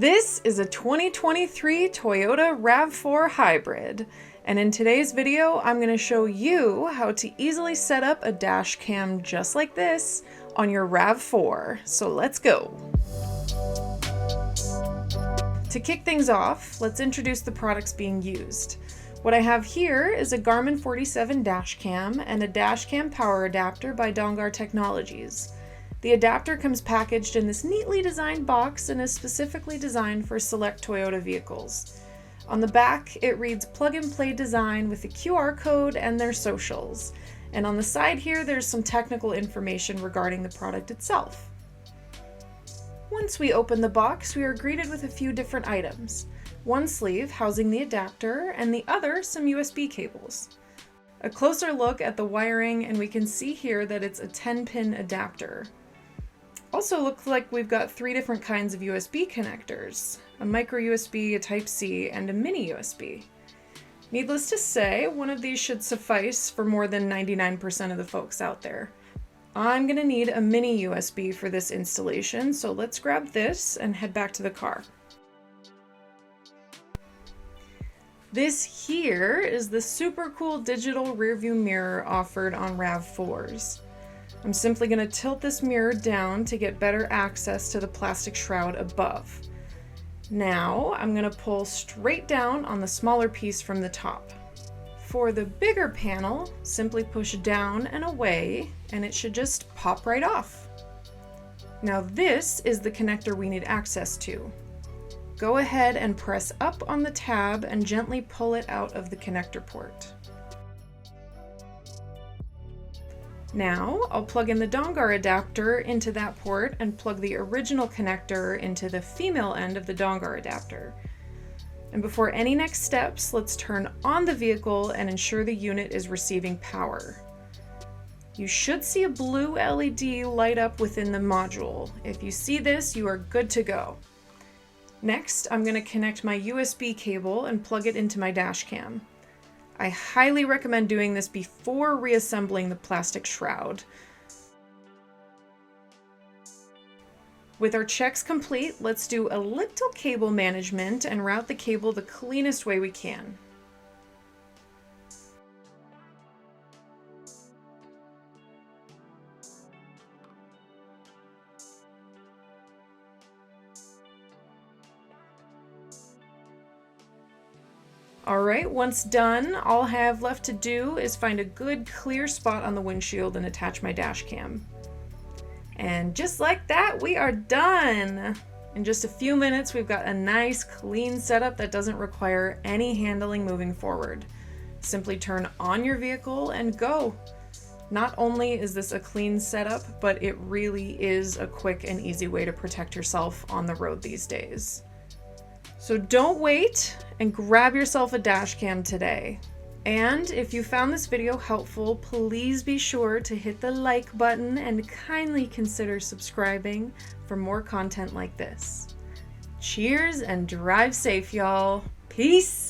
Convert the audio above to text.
This is a 2023 Toyota RAV4 hybrid, and in today's video I'm going to show you how to easily set up a dash cam just like this on your RAV4. So let's go! To kick things off, let's introduce the products being used. What I have here is a Garmin 47 dash cam and a dash cam power adapter by Dongar Technologies. The adapter comes packaged in this neatly designed box and is specifically designed for select Toyota vehicles. On the back, it reads plug and play design with a QR code and their socials. And on the side here, there's some technical information regarding the product itself. Once we open the box, we are greeted with a few different items. One sleeve housing the adapter and the other some USB cables. A closer look at the wiring and we can see here that it's a 10-pin adapter. Also looks like we've got 3 different kinds of USB connectors, a micro USB, a Type-C, and a mini USB. Needless to say, one of these should suffice for more than 99% of the folks out there. I'm gonna need a mini USB for this installation, so let's grab this and head back to the car. This here is the super cool digital rearview mirror offered on RAV4s. I'm simply going to tilt this mirror down to get better access to the plastic shroud above. Now I'm going to pull straight down on the smaller piece from the top. For the bigger panel, simply push down and away and it should just pop right off. Now this is the connector we need access to. Go ahead and press up on the tab and gently pull it out of the connector port. Now I'll plug in the Dongar adapter into that port and plug the original connector into the female end of the Dongar adapter. And before any next steps, let's turn on the vehicle and ensure the unit is receiving power. You should see a blue LED light up within the module. If you see this, you are good to go. Next, I'm going to connect my USB cable and plug it into my dash cam. I highly recommend doing this before reassembling the plastic shroud. With our checks complete, let's do a little cable management and route the cable the cleanest way we can. Alright, once done, all I have left to do is find a good clear spot on the windshield and attach my dash cam. And just like that, we are done! In just a few minutes, we've got a nice clean setup that doesn't require any handling moving forward. Simply turn on your vehicle and go! Not only is this a clean setup, but it really is a quick and easy way to protect yourself on the road these days. So don't wait and grab yourself a dash cam today. And if you found this video helpful, please be sure to hit the like button and kindly consider subscribing for more content like this. Cheers and drive safe, y'all. Peace!